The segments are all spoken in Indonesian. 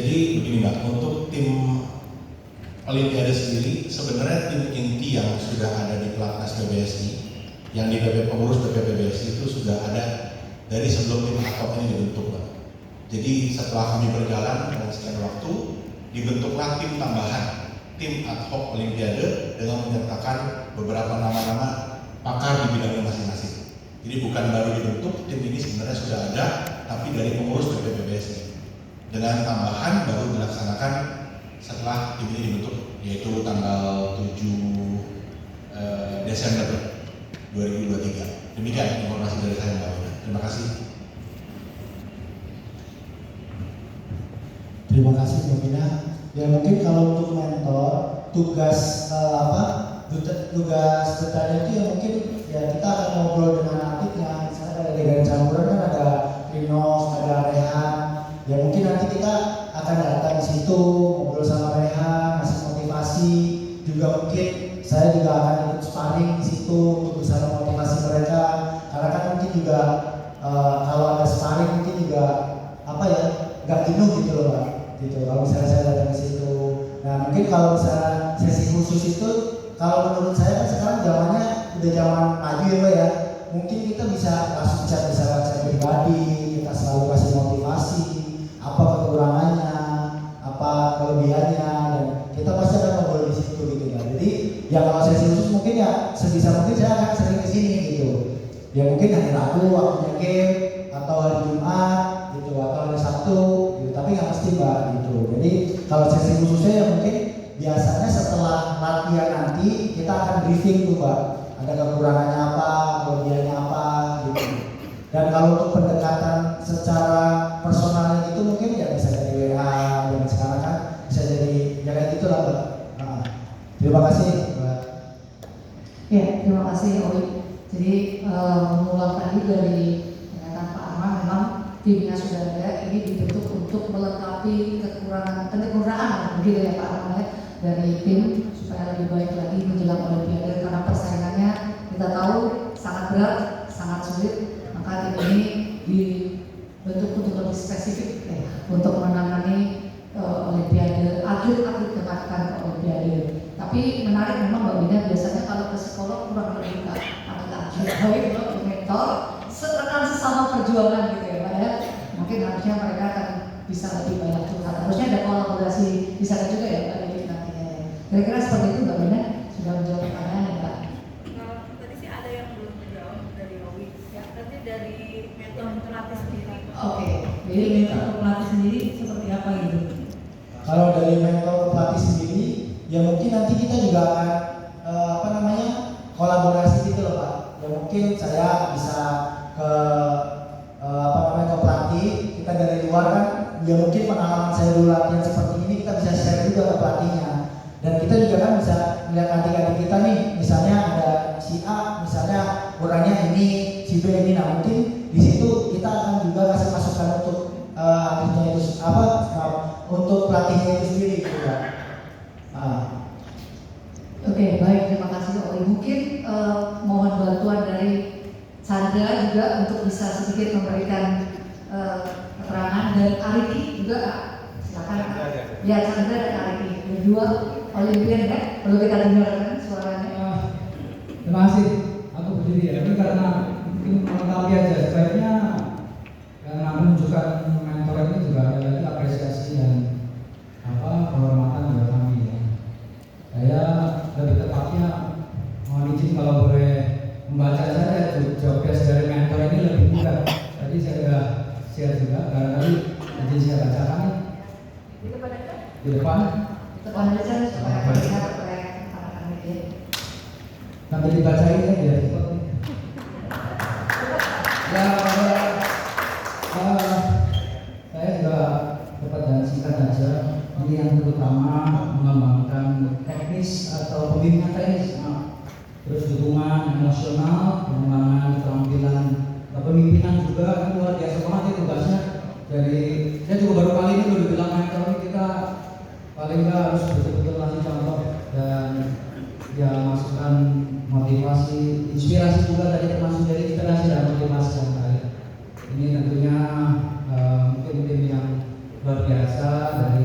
Jadi begini Mbak, untuk tim Olimpiade sendiri sebenarnya tim inti yang sudah ada di Pelatnas PBSI, yang di pengurus PBSI itu sudah ada dari sebelum tim ad hoc ini dibentuk Mbak. Jadi setelah kami berjalan dengan sekian waktu, dibentuklah tim tambahan, tim ad hoc Olimpiade dengan menyertakan beberapa nama-nama pakar di bidangnya masing-masing. Jadi bukan baru dibentuk, tim ini sebenarnya sudah ada, tapi dari pengurus PBSI. Dengan tambahan baru dilaksanakan setelah tim ini dibentuk, yaitu tanggal 7 Desember 2023. Demikian informasi dari saya Mbak Wina. Terima kasih. Terima kasih Mbak Wina. Ya mungkin kalau untuk mentor, tugas tugas detailnya itu ya mungkin ya kita akan ngobrol dengan atletnya. Misalnya ada dengan campuran kan ada Rinos, ada Rehan. Ya mungkin nanti kita akan datang di situ ngobrol sama Rehan, ngasih motivasi. Juga mungkin saya juga akan ikut sparring di situ untuk bisa memotivasi mereka. Karena kan mungkin juga kalau ada sparring mungkin juga nggak jenuh gitu loh Pak. Gitu. Kalau misalnya saya datang ke situ. Nah mungkin kalau misalnya sesi khusus itu, kalau menurut saya kan sekarang zamannya udah zaman maju ya Pak ya. Mungkin kita bisa langsung bisa pribadi, kita selalu kasih motivasi, apa kekurangannya, apa kelebihannya, dan kita pasti akan ngobrol di situ gitu Pak. Jadi ya kalau sesi khusus mungkin ya sebisa mungkin saya akan sering ke sini gitu. Ya mungkin hari Rabu waktunya game, atau hari Jumat gitu, atau hari Sabtu gitu. Tapi nggak mesti Mbak gitu. Jadi kalau sesi khususnya ya mungkin biasanya setelah latihan nanti kita akan briefing tuh Mbak. Ada kekurangannya apa, kelebihannya apa gitu. Dan kalau untuk pendekatan secara personalnya itu mungkin ya bisa dari WA, dan sekarang kan bisa jadi ya kayak gitu lah Mbak. Nah, terima kasih Mbak. Ya, terima kasih Oli. Jadi mengulang tadi dari pernyataan Pak Arman, memang timnya sudah ada, ini dibentuk untuk melengkapi kekurangan begitu ya Pak Arman ya, dari tim supaya lebih baik lagi menjelang Olimpiade, karena persaingannya kita tahu sangat berat, sangat sulit, maka tim ini dibentuk untuk lebih spesifik untuk menangani Olimpiade, atlet-atlet yang akan ke Olimpiade. Tapi menarik memang Mbak Wina, biasanya kalau ke psikolog kurang lebih baik loh, mentor, rekan sesama perjuangan gitu ya Pak ya. Mungkin harusnya mereka akan bisa lebih banyak curhat. Harusnya ada kolaborasi di sana juga ya Pak Dewi nantinya. Kira-kira seperti itu Mbak Wina, sudah menjawab pertanyaan ya Pak? Tadi sih ada yang belum terjawab dari Owi. Ya, nanti dari mentor pelatih sendiri. Oke. Jadi mentor pelatih sendiri seperti apa gitu? Kalau dari mentor pelatih sendiri, ya mungkin nanti kita juga akan kolaborasi gitu loh Pak. Ya mungkin saya bisa ke ke pelatih, kita dari luar kan, ya mungkin pengalaman saya dulu latihan seperti ini kita bisa share juga ke pelatihnya. Dan kita juga kan bisa melihat adik-adik kita nih, misalnya ada si A, misalnya kurangnya ini, si B ini. Nah mungkin di situ kita akan juga kasih masukan untuk atletnya itu untuk pelatihnya itu sendiri gitu Pak. Oke, baik, terima kasih Oli. Mungkin mohon bantuan dari Chandra juga untuk bisa sedikit memberikan keterangan, dan Ariki juga silakan. Ya, Chandra dan Ariki, dua Olimpian ya, perlu kita dengarkan suaranya. Terima kasih. Aku berdiri ya, ini karena mungkin melengkapi aja. Sebaiknya karena menunjukkan mentor ini juga ada lagi apresiasi dan kehormatan buat kami ya. Saya lebih tepatnya mohon izin kalau boleh membaca saja job desk dari mentor ini lebih mudah. Tadi saya sudah share juga, karena tadi izin saya bacakan di depan. Depan aja supaya terlihat oleh anak-anak ini. Nanti dibacain ya biar cepat. Ya, saya juga dapat dan singkat aja. Ini yang terutama mengembangkan teknis atau pembimbingan teknis, terus dukungan emosional, pengembangan keterampilan kepemimpinan juga kan luar biasa banget ya tugasnya. Dari saya juga baru kali ini udah bilang mentor ini kita paling nggak harus betul-betul kasih contoh dan ya masukan motivasi, inspirasi juga tadi, termasuk dari inspirasi dan motivasi yang baik. Ini tentunya mungkin tim yang luar biasa dari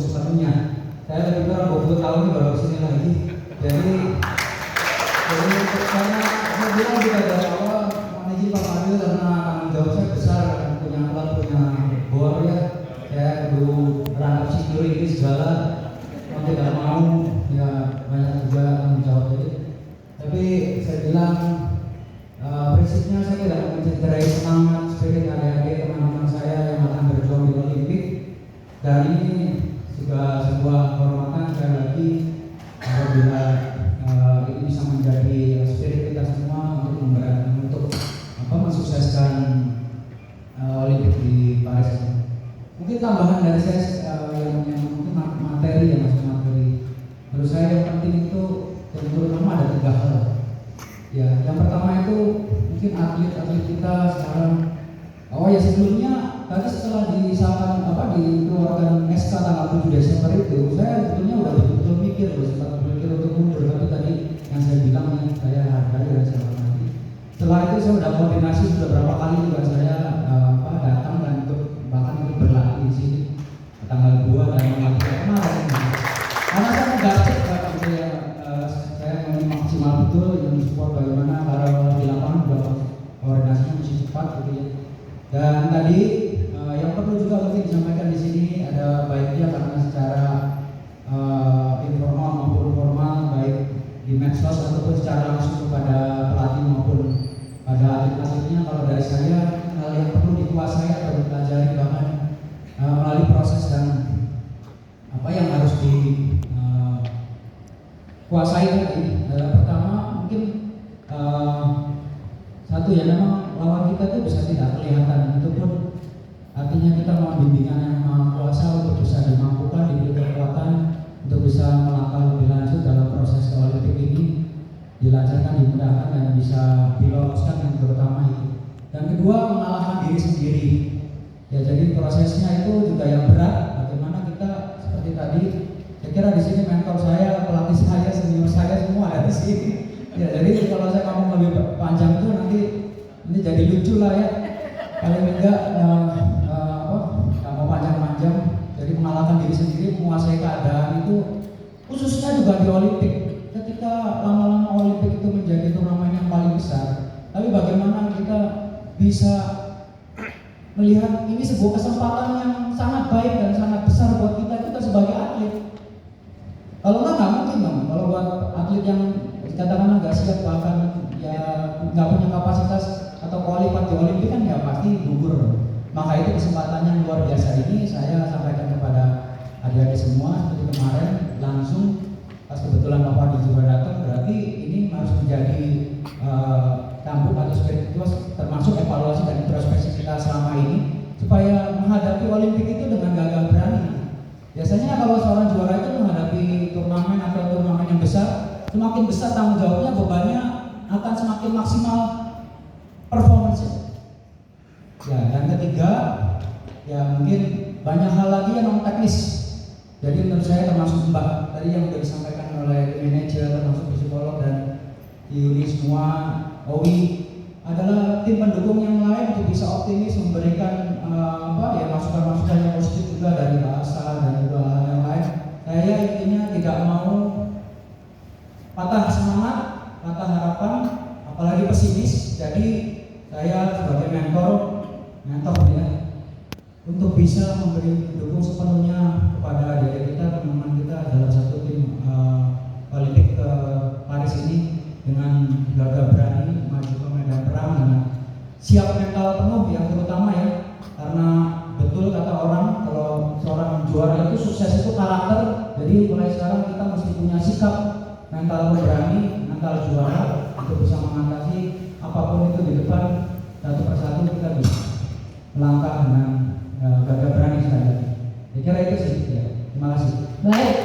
sepenuhnya. Saya lebih kurang 20 tahun ini baru kesini lagi. Jadi karena saya bilang juga dari awal manajemen Pak Fadil karena tanggung jawab saya besar, punya alat, punya bor ya. Saya dulu berangkat security segala, mau tidak mau ya banyak juga tanggung jawab jadi. Tapi saya bilang prinsipnya saya tidak mencederai semangat spirit adik-adik teman-teman saya yang akan berjuang di Olimpik. Dan ini juga sebuah kehormatan sekali lagi apabila ini bisa menjadi spirit kita semua untuk mensukseskan Olimpik di Paris. Mungkin tambahan dari saya yang mungkin materi ya mas materi. Menurut saya yang penting itu terutama ada 3 hal. Ya, yang pertama itu mungkin atlet-atlet kita sekarang. Oh ya sebelumnya tadi setelah dikeluarkan SK tanggal 7 Desember itu, saya sebetulnya udah betul-betul mikir sempat berpikir untuk mundur, tapi tadi yang saya bilang yang saya hargai dan saya hormati. Setelah itu saya sudah koordinasi sudah berapa kali juga saya datang dan bahkan ikut berlatih di sini tanggal 2 dan tanggal 3 kemarin. Karena saya menggajet saya mau maksimal betul yang support bagaimana kalau di lapangan berapa koordinasinya mesti cepat gitu ya. Dan tadi yang perlu juga mungkin disampaikan di sini ada baiknya karena secara informal maupun formal baik di medsos ataupun secara langsung kepada pelatih maupun pada atlet-atletnya. Kalau dari saya hal yang perlu dikuasai atau dipelajari bahkan melalui proses dan apa yang harus dikuasai tadi adalah pertama mungkin satu ya memang lawan kita itu bisa tidak kelihatan, itu pun artinya kita mohon bimbingan yang maha kuasa untuk bisa dimampukan, diberi kekuatan untuk bisa melangkah lebih lanjut dalam proses Olimpik ini, dilancarkan, dimudahkan dan bisa diloloskan yang terutama itu. Dan kedua mengalahkan diri sendiri. Ya jadi prosesnya itu juga yang berat. Bagaimana kita seperti tadi, saya kira di sini mentor saya, pelatih saya, senior saya semua ada di sini. Ya jadi kalau saya ngomong lebih panjang itu nanti ini jadi lucu lah ya. Paling enggak nggak mau panjang-panjang. Jadi mengalahkan diri sendiri, menguasai keadaan itu khususnya juga di Olimpik. Ketika lama-lama Olimpik itu menjadi turnamen yang paling besar, tapi bagaimana kita bisa melihat ini sebuah kesempatan yang sangat baik dan sangat besar buat kita sebagai atlet. Kalau nggak mungkin dong. Kalau buat atlet yang katakanlah nggak siap bahkan ya nggak punya kapasitas atau kualitas di Olimpik kan ya pasti gugur. Maka itu kesempatan yang luar biasa ini saya sampaikan kepada adik-adik semua seperti kemarin langsung pas kebetulan Bapak di juga datang, berarti ini harus menjadi cambuk atau spiritual termasuk evaluasi dan introspeksi kita selama ini supaya menghadapi Olimpik itu dengan gagah berani. Biasanya kalau seorang juara itu menghadapi turnamen atau turnamen yang besar, semakin besar tanggung jawabnya, bebannya akan semakin maksimal performance. Ya, dan ketiga, ya mungkin banyak hal lagi yang non teknis. Jadi menurut saya termasuk Mbak tadi yang sudah disampaikan oleh manajer, termasuk psikolog dan Yuni semua, Owi adalah tim pendukung yang lain untuk bisa optimis memberikan masukan-masukan yang positif juga dari bahasa dan juga hal yang lain. Saya intinya tidak mau patah semangat, patah harapan, apalagi pesimis. Jadi saya sebagai mentor ya, untuk bisa memberi dukung sepenuhnya kepada adik-adik kita, teman-teman kita dalam satu tim Olimpik ke Paris ini dengan gagah berani maju ke medan perang dengan siap mental penuh yang terutama ya, karena betul kata orang kalau seorang juara itu sukses itu karakter. Jadi mulai sekarang kita mesti punya sikap mental berani, mental juara untuk bisa mengatasi apapun itu di depan. Satu persatu kita bisa melangkah dengan gagah berani sekali. Saya kira itu sih ya. Terima kasih. Baik,